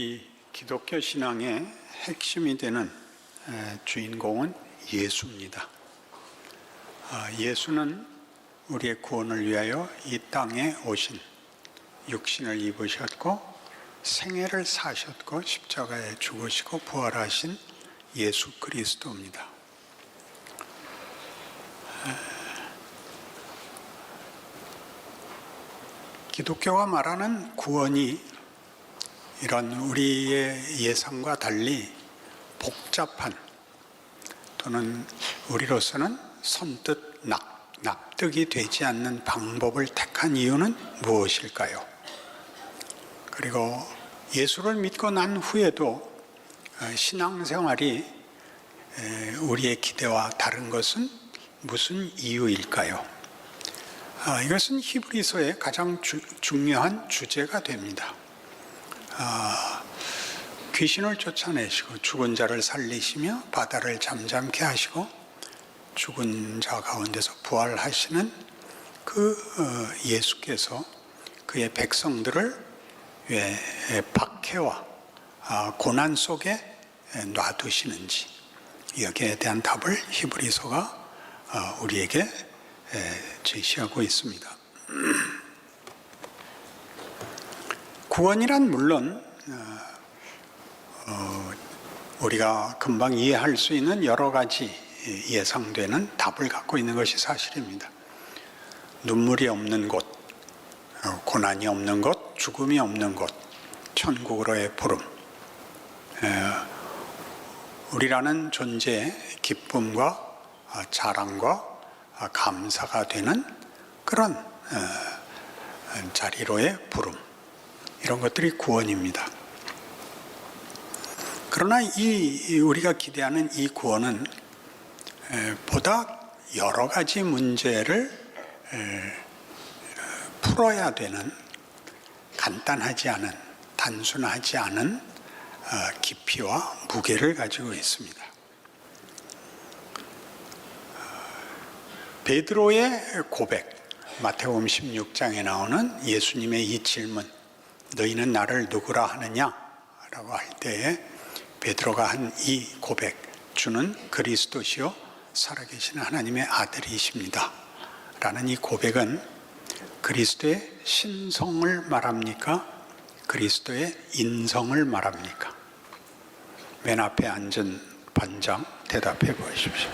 우리 기독교 신앙의 핵심이 되는 주인공은 예수입니다. 예수는 우리의 구원을 위하여 이 땅에 오신, 육신을 입으셨고 생애를 사셨고 십자가에 죽으시고 부활하신 예수 그리스도입니다. 기독교가 말하는 구원이 이런 우리의 예상과 달리 복잡한, 또는 우리로서는 선뜻 납득이 되지 않는 방법을 택한 이유는 무엇일까요? 그리고 예수를 믿고 난 후에도 신앙생활이 우리의 기대와 다른 것은 무슨 이유일까요? 이것은 히브리서의 가장 중요한 주제가 됩니다. 귀신을 쫓아내시고 죽은 자를 살리시며 바다를 잠잠케 하시고 죽은 자 가운데서 부활하시는 그 예수께서 그의 백성들을 왜 박해와 고난 속에 놔두시는지, 여기에 대한 답을 히브리서가 우리에게 제시하고 있습니다. 구원이란 물론 우리가 금방 이해할 수 있는 여러 가지 예상되는 답을 갖고 있는 것이 사실입니다. 눈물이 없는 곳, 고난이 없는 곳, 죽음이 없는 곳, 천국으로의 부름, 우리라는 존재의 기쁨과 자랑과 감사가 되는 그런 자리로의 부름, 이런 것들이 구원입니다. 그러나 우리가 기대하는 이 구원은 보다 여러 가지 문제를 풀어야 되는, 간단하지 않은, 단순하지 않은 깊이와 무게를 가지고 있습니다. 베드로의 고백, 마태복음 16장에 나오는 예수님의 이 질문, 너희는 나를 누구라 하느냐? 라고 할 때에 베드로가 한 이 고백, 주는 그리스도시요 살아계신 하나님의 아들이십니다 라는 이 고백은 그리스도의 신성을 말합니까? 그리스도의 인성을 말합니까? 맨 앞에 앉은 반장 대답해 보십시오.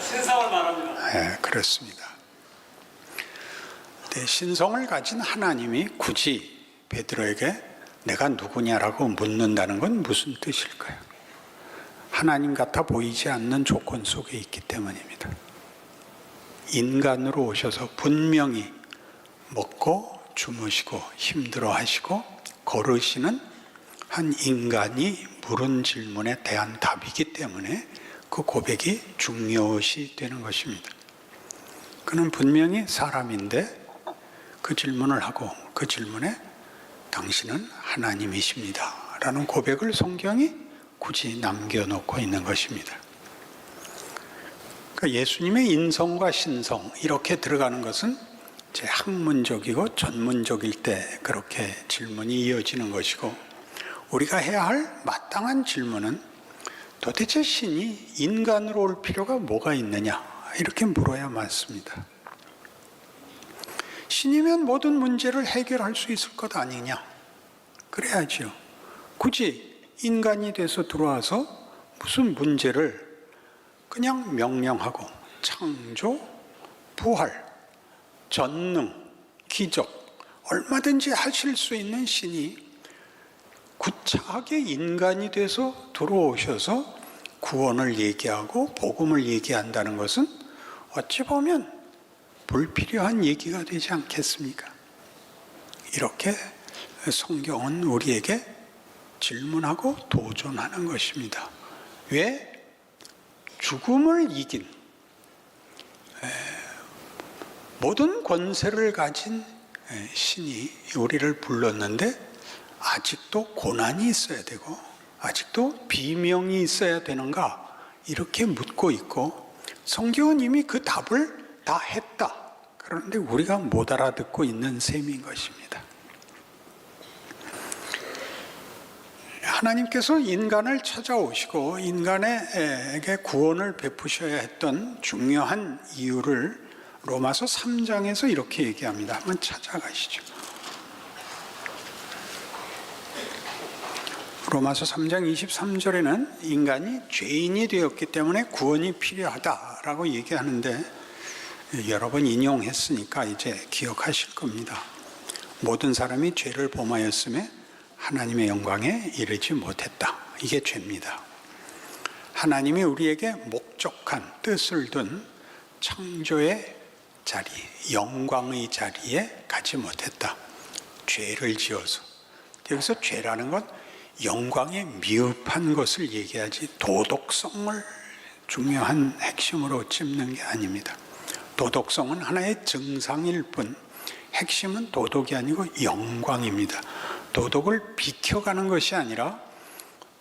신성을 말합니다. 네, 그렇습니다. 신성을 가진 하나님이 굳이 베드로에게 내가 누구냐라고 묻는다는 건 무슨 뜻일까요? 하나님 같아 보이지 않는 조건 속에 있기 때문입니다. 인간으로 오셔서 분명히 먹고 주무시고 힘들어 하시고 걸으시는 한 인간이 물은 질문에 대한 답이기 때문에 그 고백이 중요시 되는 것입니다. 그는 분명히 사람인데 그 질문을 하고 그 질문에 당신은 하나님이십니다 라는 고백을 성경이 굳이 남겨놓고 있는 것입니다. 그러니까 예수님의 인성과 신성, 이렇게 들어가는 것은 제 학문적이고 전문적일 때 그렇게 질문이 이어지는 것이고, 우리가 해야 할 마땅한 질문은 도대체 신이 인간으로 올 필요가 뭐가 있느냐, 이렇게 물어야 맞습니다. 신이면 모든 문제를 해결할 수 있을 것 아니냐? 그래야죠. 굳이 인간이 돼서 들어와서 무슨 문제를 그냥 명령하고 창조, 부활, 전능, 기적, 얼마든지 하실 수 있는 신이 구차하게 인간이 돼서 들어오셔서 구원을 얘기하고 복음을 얘기한다는 것은 어찌 보면 불필요한 얘기가 되지 않겠습니까? 이렇게 성경은 우리에게 질문하고 도전하는 것입니다. 왜? 죽음을 이긴, 모든 권세를 가진 신이 우리를 불렀는데 아직도 고난이 있어야 되고 아직도 비명이 있어야 되는가? 이렇게 묻고 있고, 성경은 이미 그 답을 다 했다. 그런데 우리가 못 알아듣고 있는 셈인 것입니다. 하나님께서 인간을 찾아오시고 인간에게 구원을 베푸셔야 했던 중요한 이유를 로마서 3장에서 이렇게 얘기합니다. 한번 찾아가시죠. 로마서 3장 23절에는 인간이 죄인이 되었기 때문에 구원이 필요하다라고 얘기하는데, 여러 번 인용했으니까 이제 기억하실 겁니다. 모든 사람이 죄를 범하였음에 하나님의 영광에 이르지 못했다. 이게 죄입니다. 하나님이 우리에게 목적한 뜻을 둔 창조의 자리, 영광의 자리에 가지 못했다. 죄를 지어서. 여기서 죄라는 건 영광에 미흡한 것을 얘기하지 도덕성을 중요한 핵심으로 짚는 게 아닙니다. 도덕성은 하나의 증상일 뿐 핵심은 도덕이 아니고 영광입니다. 도덕을 비켜가는 것이 아니라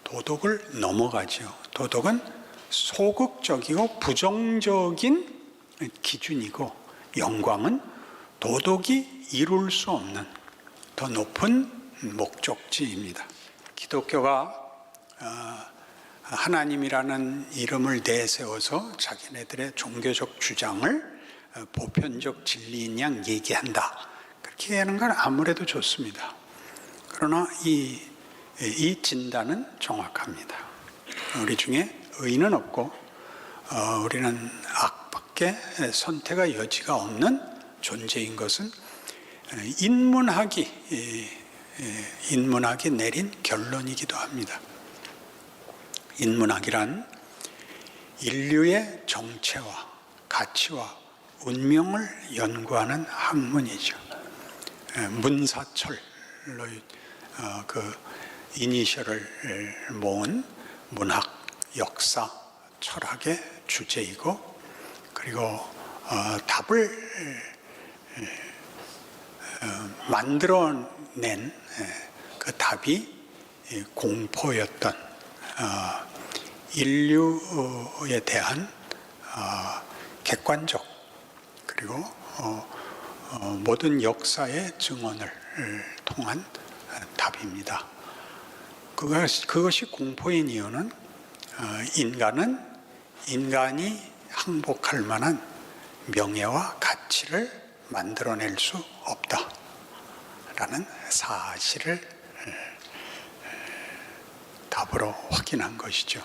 도덕을 넘어가죠. 도덕은 소극적이고 부정적인 기준이고, 영광은 도덕이 이룰 수 없는 더 높은 목적지입니다. 기독교가 하나님이라는 이름을 내세워서 자기네들의 종교적 주장을 보편적 진리인 양 얘기한다, 그렇게 하는 건 아무래도 좋습니다. 그러나 이 진단은 정확합니다. 우리 중에 의인은 없고 우리는 악밖에 선택의 여지가 없는 존재인 것은 인문학이 내린 결론이기도 합니다. 인문학이란 인류의 정체와 가치와 운명을 연구하는 학문이죠. 문사철로 그 이니셜을 모은 문학, 역사, 철학의 주제이고, 그리고 답을 만들어낸 그 답이 공포였던 인류에 대한 객관적 그리고 모든 역사의 증언을 통한 답입니다. 그것이 공포인 이유는 인간이 항복할 만한 명예와 가치를 만들어낼 수 없다라는 사실을 답으로 확인한 것이죠.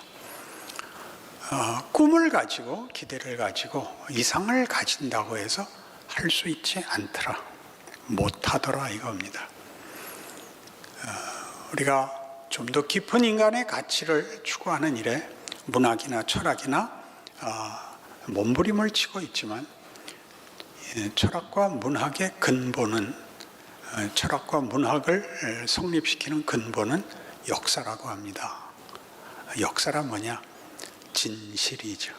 꿈을 가지고 기대를 가지고 이상을 가진다고 해서 할 수 있지 않더라, 못하더라 이겁니다. 우리가 좀 더 깊은 인간의 가치를 추구하는 일에 문학이나 철학이나 몸부림을 치고 있지만, 철학과 문학의 근본은, 철학과 문학을 성립시키는 근본은 역사라고 합니다. 역사란 뭐냐? 진실이죠.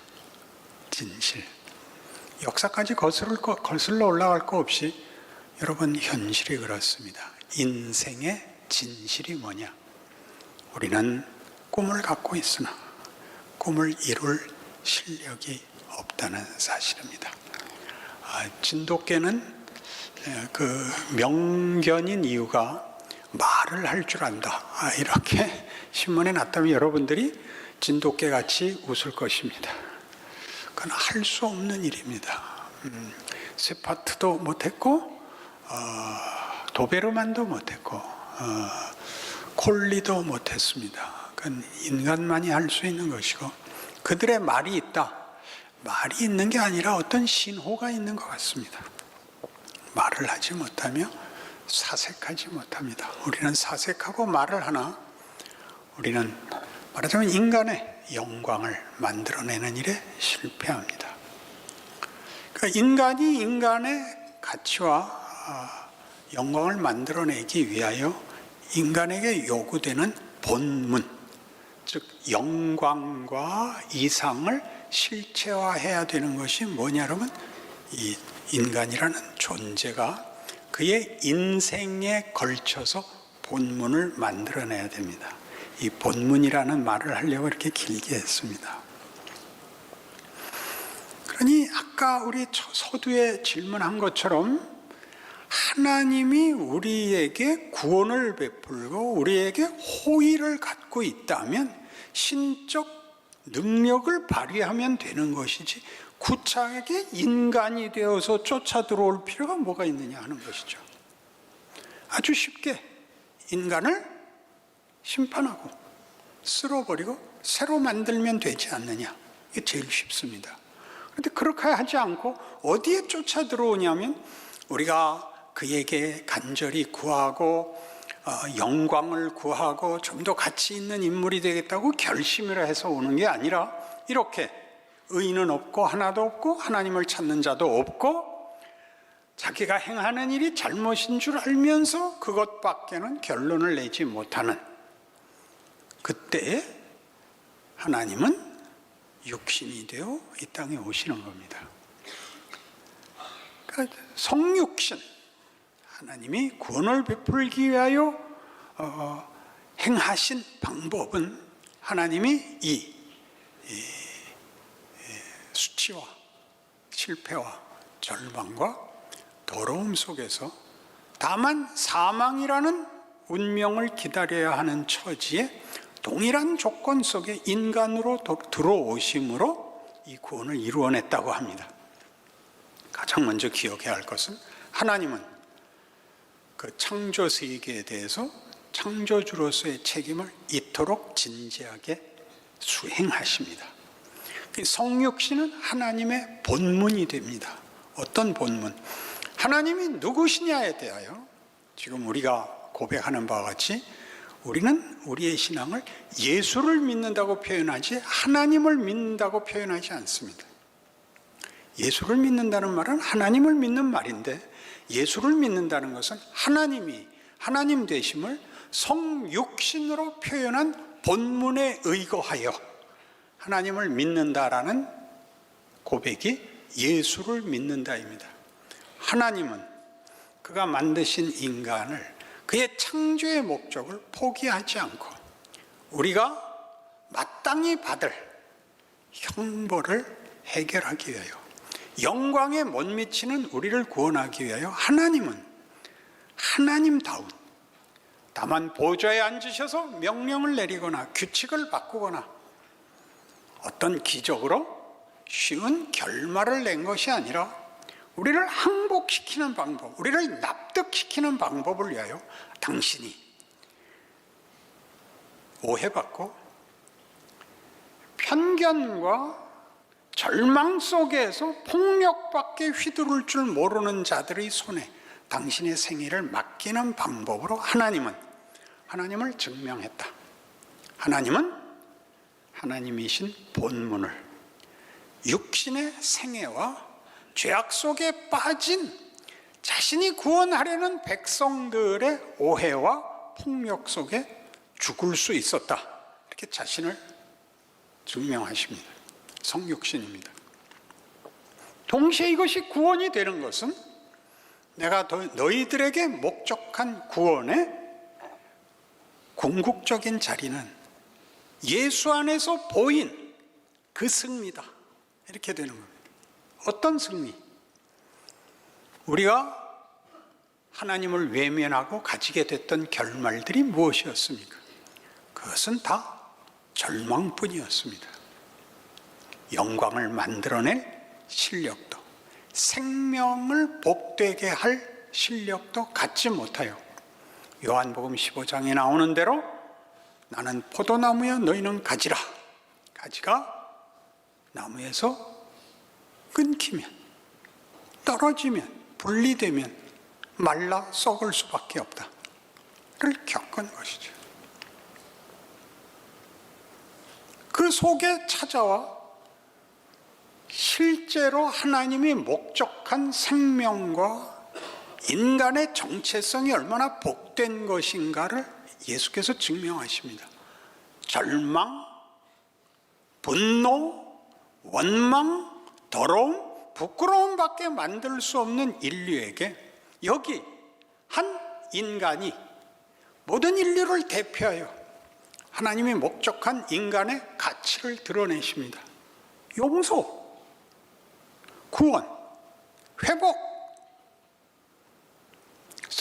진실. 역사까지 거슬러 올라갈 거 없이 여러분, 현실이 그렇습니다. 인생의 진실이 뭐냐? 우리는 꿈을 갖고 있으나 꿈을 이룰 실력이 없다는 사실입니다. 진돗개는 그 명견인 이유가 말을 할 줄 안다, 이렇게 신문에 났다면 여러분들이 진돗개같이 웃을 것입니다. 그건 할 수 없는 일입니다. 세파트도 못했고 도베르만도 못했고 콜리도 못했습니다. 그건 인간만이 할 수 있는 것이고, 그들의 말이 있다. 말이 있는 게 아니라 어떤 신호가 있는 것 같습니다. 말을 하지 못하며 사색하지 못합니다. 우리는 사색하고 말을 하나, 우리는 말하자면 인간의 영광을 만들어내는 일에 실패합니다. 그러니까 인간이 인간의 가치와 영광을 만들어내기 위하여 인간에게 요구되는 본문, 즉 영광과 이상을 실체화해야 되는 것이 뭐냐 그러면, 이 인간이라는 존재가 그의 인생에 걸쳐서 본문을 만들어내야 됩니다. 이 본문이라는 말을 하려고 이렇게 길게 했습니다. 그러니 아까 우리 서두에 질문한 것처럼 하나님이 우리에게 구원을 베풀고 우리에게 호의를 갖고 있다면 신적 능력을 발휘하면 되는 것이지 구차하게 인간이 되어서 쫓아 들어올 필요가 뭐가 있느냐 하는 것이죠. 아주 쉽게 인간을 심판하고 쓸어버리고 새로 만들면 되지 않느냐. 이게 제일 쉽습니다. 그런데 그렇게 하지 않고 어디에 쫓아 들어오냐면 우리가 그에게 간절히 구하고 영광을 구하고 좀 더 가치 있는 인물이 되겠다고 결심을 해서 오는 게 아니라 이렇게 의인은 없고 하나도 없고 하나님을 찾는 자도 없고 자기가 행하는 일이 잘못인 줄 알면서 그것밖에는 결론을 내지 못하는 그때에 하나님은 육신이 되어 이 땅에 오시는 겁니다. 그러니까 성육신, 하나님이 구원을 베풀기 위하여 행하신 방법은 하나님이 이 수치와 실패와 절망과 더러움 속에서 다만 사망이라는 운명을 기다려야 하는 처지에 동일한 조건 속에 인간으로 들어오심으로 이 구원을 이루어냈다고 합니다. 가장 먼저 기억해야 할 것은 하나님은 그 창조 세계에 대해서 창조주로서의 책임을 이토록 진지하게 수행하십니다. 성육신은 하나님의 본문이 됩니다. 어떤 본문? 하나님이 누구시냐에 대하여 지금 우리가 고백하는 바와 같이 우리는 우리의 신앙을 예수를 믿는다고 표현하지 하나님을 믿는다고 표현하지 않습니다. 예수를 믿는다는 말은 하나님을 믿는 말인데 예수를 믿는다는 것은 하나님이 하나님 되심을 성육신으로 표현한 본문에 의거하여 하나님을 믿는다라는 고백이 예수를 믿는다입니다. 하나님은 그가 만드신 인간을 그의 창조의 목적을 포기하지 않고 우리가 마땅히 받을 형벌을 해결하기 위하여 영광에 못 미치는 우리를 구원하기 위하여 하나님은 하나님다운 다만 보좌에 앉으셔서 명령을 내리거나 규칙을 바꾸거나 어떤 기적으로 쉬운 결말을 낸 것이 아니라 우리를 항복시키는 방법, 우리를 납득시키는 방법을 위하여 당신이 오해받고 편견과 절망 속에서 폭력밖에 휘두를 줄 모르는 자들의 손에 당신의 생애를 맡기는 방법으로 하나님을 증명했다. 하나님은 하나님이신 본문을 육신의 생애와 죄악 속에 빠진 자신이 구원하려는 백성들의 오해와 폭력 속에 죽을 수 있었다. 이렇게 자신을 증명하십니다. 성육신입니다. 동시에 이것이 구원이 되는 것은 내가 너희들에게 목적한 구원의 궁극적인 자리는 예수 안에서 보인 그 승리다. 이렇게 되는 겁니다. 어떤 승리? 우리가 하나님을 외면하고 가지게 됐던 결말들이 무엇이었습니까? 그것은 다 절망뿐이었습니다. 영광을 만들어낼 실력도, 생명을 복되게 할 실력도 갖지 못하여 요한복음 15장에 나오는 대로 나는 포도나무여 너희는 가지라. 가지가 나무에서 끊기면, 떨어지면, 분리되면 말라 썩을 수밖에 없다를 겪은 것이죠. 그 속에 찾아와 실제로 하나님이 목적한 생명과 인간의 정체성이 얼마나 복된 것인가를 예수께서 증명하십니다. 절망, 분노, 원망, 더러움, 부끄러움밖에 만들 수 없는 인류에게 여기 한 인간이 모든 인류를 대표하여 하나님이 목적한 인간의 가치를 드러내십니다. 용서, 구원, 회복.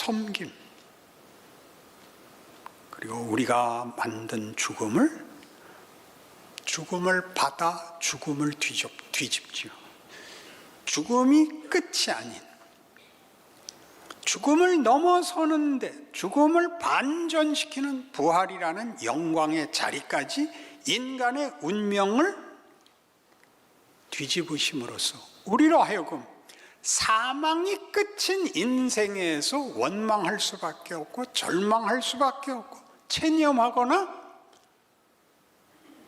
섬김, 그리고 우리가 만든 죽음을 받아 죽음을 뒤집지요. 죽음이 끝이 아닌, 죽음을 넘어서는데 죽음을 반전시키는 부활이라는 영광의 자리까지 인간의 운명을 뒤집으심으로써 우리로 하여금 사망이 끝인 인생에서 원망할 수밖에 없고 절망할 수밖에 없고 체념하거나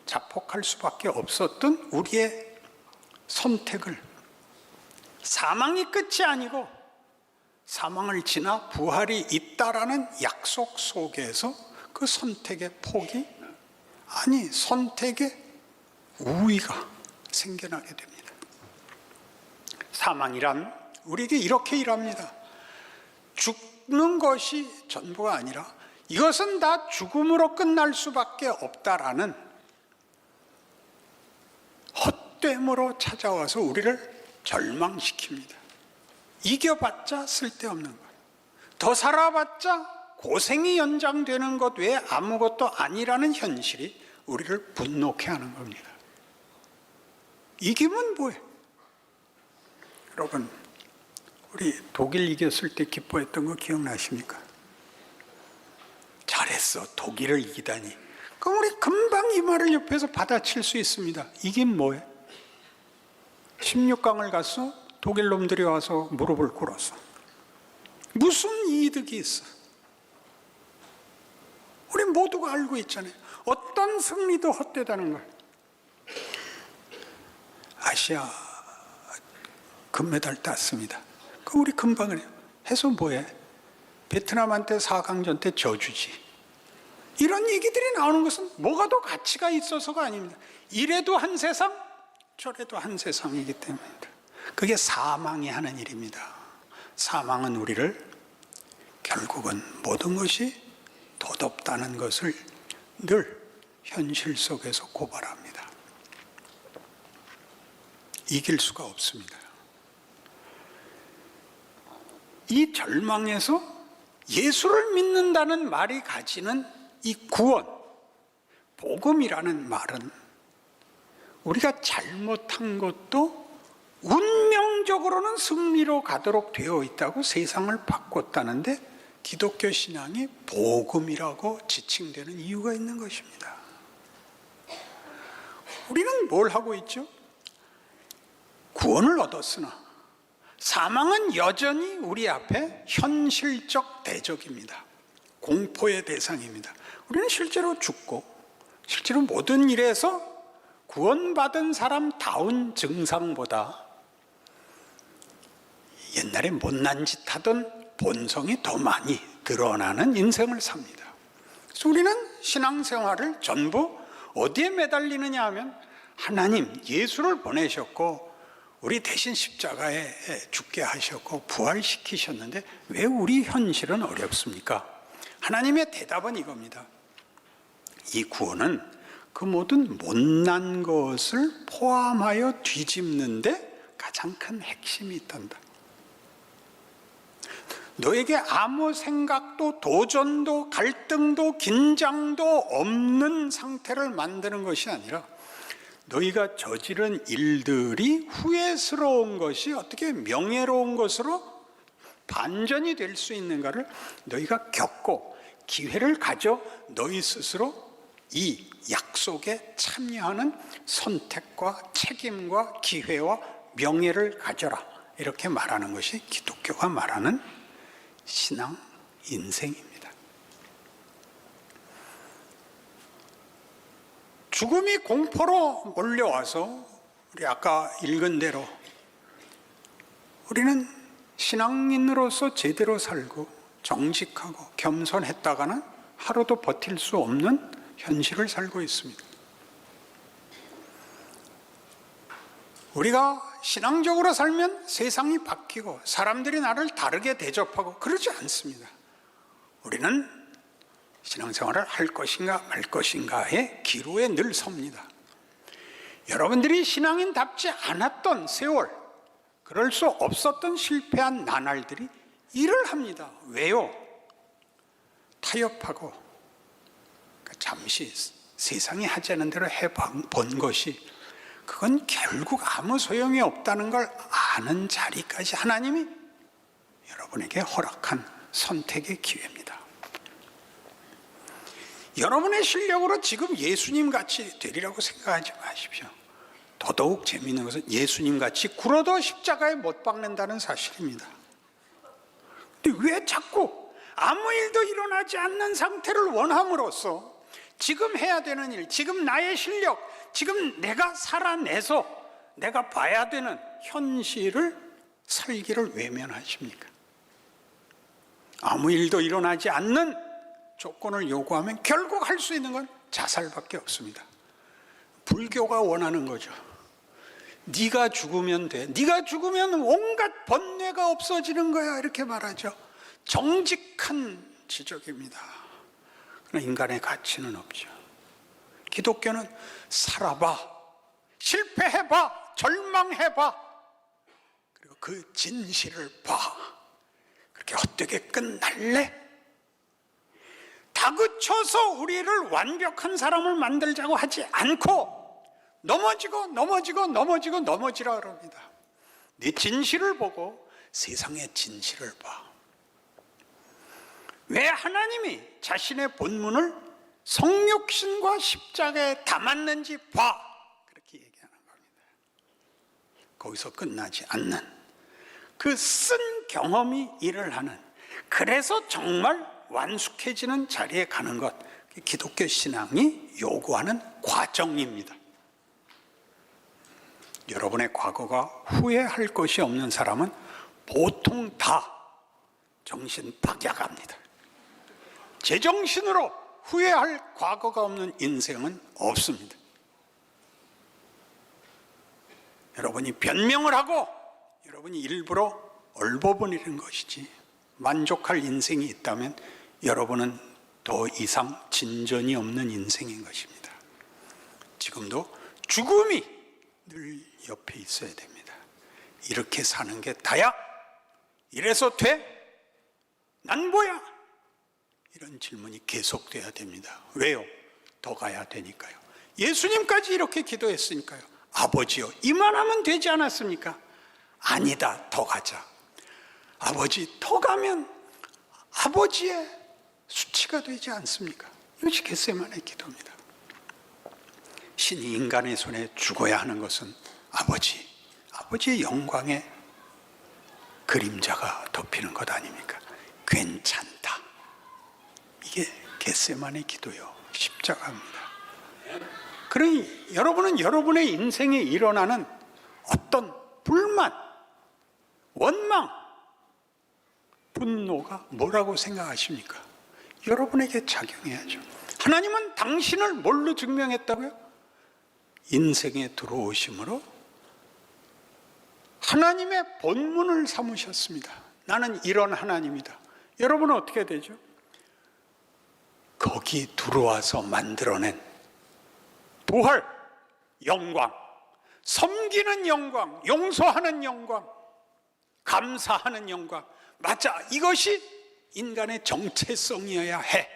자폭할 수밖에 없었던 우리의 선택을, 사망이 끝이 아니고 사망을 지나 부활이 있다라는 약속 속에서 그 선택의 폭이, 아니 선택의 우위가 생겨나게 됩니다. 사망이란 우리에게 이렇게 일합니다. 죽는 것이 전부가 아니라 이것은 다 죽음으로 끝날 수밖에 없다라는 헛됨으로 찾아와서 우리를 절망시킵니다. 이겨봤자 쓸데없는 것, 더 살아봤자 고생이 연장되는 것 외에 아무것도 아니라는 현실이 우리를 분노케 하는 겁니다. 이기면 뭐해? 여러분, 우리 독일 이겼을 때 기뻐했던 거 기억나십니까? 잘했어, 독일을 이기다니. 그럼 우리 금방 이 말을 옆에서 받아칠 수 있습니다. 이긴 뭐해? 16강을 갔어? 독일 놈들이 와서 무릎을 꿇었어. 무슨 이득이 있어? 우리 모두가 알고 있잖아요. 어떤 승리도 헛되다는 걸. 아시아 금메달 땄습니다. 그럼 우리 금방 해서 뭐해? 베트남한테 4강전 때 져주지. 이런 얘기들이 나오는 것은 뭐가 더 가치가 있어서가 아닙니다. 이래도 한 세상, 저래도 한 세상이기 때문입니다. 그게 사망이 하는 일입니다. 사망은 우리를 결국은 모든 것이 덧없다는 것을 늘 현실 속에서 고발합니다. 이길 수가 없습니다. 이 절망에서 예수를 믿는다는 말이 가지는 이 구원, 복음이라는 말은 우리가 잘못한 것도 운명적으로는 승리로 가도록 되어 있다고 세상을 바꿨다는데 기독교 신앙이 복음이라고 지칭되는 이유가 있는 것입니다. 우리는 뭘 하고 있죠? 구원을 얻었으나 사망은 여전히 우리 앞에 현실적 대적입니다. 공포의 대상입니다. 우리는 실제로 죽고 실제로 모든 일에서 구원받은 사람다운 증상보다 옛날에 못난 짓 하던 본성이 더 많이 드러나는 인생을 삽니다. 그래서 우리는 신앙생활을 전부 어디에 매달리느냐 하면 하나님 예수를 보내셨고 우리 대신 십자가에 죽게 하셨고 부활시키셨는데 왜 우리 현실은 어렵습니까? 하나님의 대답은 이겁니다. 이 구원은 그 모든 못난 것을 포함하여 뒤집는데 가장 큰 핵심이 있단다. 너에게 아무 생각도 도전도 갈등도 긴장도 없는 상태를 만드는 것이 아니라 너희가 저지른 일들이 후회스러운 것이 어떻게 명예로운 것으로 반전이 될 수 있는가를 너희가 겪고 기회를 가져 너희 스스로 이 약속에 참여하는 선택과 책임과 기회와 명예를 가져라, 이렇게 말하는 것이 기독교가 말하는 신앙 인생입니다. 죽음이 공포로 몰려와서 우리 아까 읽은 대로 우리는 신앙인으로서 제대로 살고 정직하고 겸손했다가는 하루도 버틸 수 없는 현실을 살고 있습니다. 우리가 신앙적으로 살면 세상이 바뀌고 사람들이 나를 다르게 대접하고 그러지 않습니다. 우리는 신앙생활을 할 것인가 말 것인가의 기로에 늘 섭니다. 여러분들이 신앙인답지 않았던 세월, 그럴 수 없었던 실패한 나날들이 일을 합니다. 왜요? 타협하고 잠시 세상이 하지 않은 대로 해본 것이 그건 결국 아무 소용이 없다는 걸 아는 자리까지 하나님이 여러분에게 허락한 선택의 기회입니다. 여러분의 실력으로 지금 예수님 같이 되리라고 생각하지 마십시오. 더더욱 재미있는 것은 예수님 같이 굴어도 십자가에 못 박는다는 사실입니다. 근데 왜 자꾸 아무 일도 일어나지 않는 상태를 원함으로써 지금 해야 되는 일, 지금 나의 실력, 지금 내가 살아내서 내가 봐야 되는 현실을 살기를 외면하십니까? 아무 일도 일어나지 않는 조건을 요구하면 결국 할 수 있는 건 자살밖에 없습니다. 불교가 원하는 거죠. 네가 죽으면 돼. 네가 죽으면 온갖 번뇌가 없어지는 거야. 이렇게 말하죠. 정직한 지적입니다. 그러나 인간의 가치는 없죠. 기독교는 살아봐, 실패해봐, 절망해봐, 그리고 그 진실을 봐. 그렇게 헛되게 끝날래? 다그쳐서 우리를 완벽한 사람을 만들자고 하지 않고 넘어지라 그럽니다. 네 진실을 보고 세상의 진실을 봐. 왜 하나님이 자신의 본문을 성육신과 십자가에 담았는지 봐. 그렇게 얘기하는 겁니다. 거기서 끝나지 않는 그 쓴 경험이 일을 하는, 그래서 정말 완숙해지는 자리에 가는 것, 기독교 신앙이 요구하는 과정입니다. 여러분의 과거가 후회할 것이 없는 사람은 보통 다 정신 박약합니다. 제정신으로 후회할 과거가 없는 인생은 없습니다. 여러분이 변명을 하고 여러분이 일부러 얼버무리는 것이지, 만족할 인생이 있다면 여러분은 더 이상 진전이 없는 인생인 것입니다. 지금도 죽음이 늘 옆에 있어야 됩니다. 이렇게 사는 게 다야? 이래서 돼? 난 뭐야? 이런 질문이 계속돼야 됩니다. 왜요? 더 가야 되니까요. 예수님까지 이렇게 기도했으니까요. 아버지요, 이만하면 되지 않았습니까? 아니다, 더 가자. 아버지, 더 가면 아버지의 수치가 되지 않습니까? 이것이 겟세마네 기도입니다. 신이 인간의 손에 죽어야 하는 것은 아버지의 영광에 그림자가 덮이는 것 아닙니까? 괜찮다. 이게 겟세마네 기도요, 십자가입니다. 그러니 여러분은 여러분의 인생에 일어나는 어떤 불만, 원망, 분노가 뭐라고 생각하십니까? 여러분에게 작용해야죠. 하나님은 당신을 뭘로 증명했다고요? 인생에 들어오심으로 하나님의 본문을 삼으셨습니다. 나는 이런 하나님이다. 여러분은 어떻게 되죠? 거기 들어와서 만들어낸 부활, 영광, 섬기는 영광, 용서하는 영광, 감사하는 영광, 맞아, 이것이 인간의 정체성이어야 해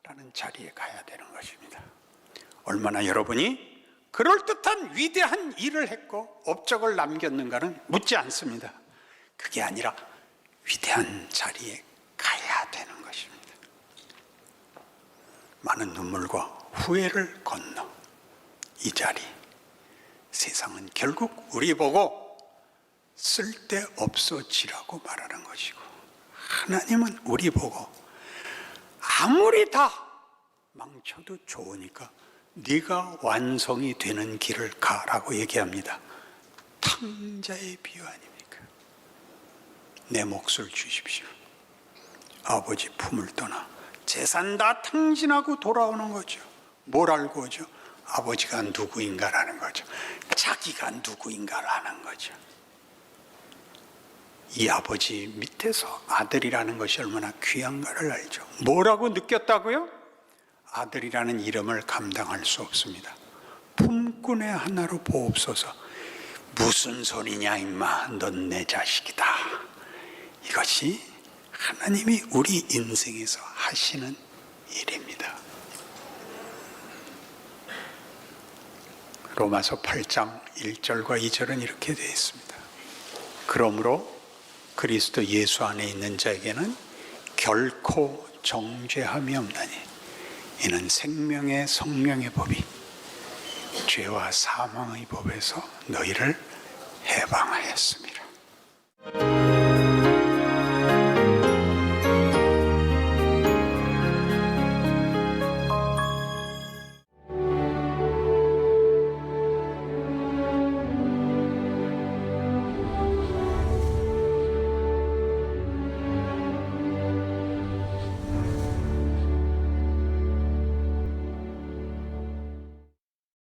라는 자리에 가야 되는 것입니다. 얼마나 여러분이 그럴듯한 위대한 일을 했고 업적을 남겼는가는 묻지 않습니다. 그게 아니라 위대한 자리에 가야 되는 것입니다. 많은 눈물과 후회를 건너 이 자리, 세상은 결국 우리 보고 쓸데없어지라고 말하는 것이고, 하나님은 우리 보고 아무리 다 망쳐도 좋으니까 네가 완성이 되는 길을 가라고 얘기합니다. 탕자의 비유 아닙니까? 내 몫을 주십시오. 아버지 품을 떠나 재산 다 탕진하고 돌아오는 거죠. 뭘 알고 오죠? 아버지가 누구인가라는 거죠. 자기가 누구인가라는 거죠. 이 아버지 밑에서 아들이라는 것이 얼마나 귀한가를 알죠. 뭐라고 느꼈다고요? 아들이라는 이름을 감당할 수 없습니다. 품꾼의 하나로 보옵소서. 무슨 소리냐 임마, 넌 내 자식이다. 이것이 하나님이 우리 인생에서 하시는 일입니다. 로마서 8장 1절과 2절은 이렇게 되어 있습니다. 그러므로 그리스도 예수 안에 있는 자에게는 결코 정죄함이 없나니 이는 생명의 성령의 법이 죄와 사망의 법에서 너희를 해방하였습니다.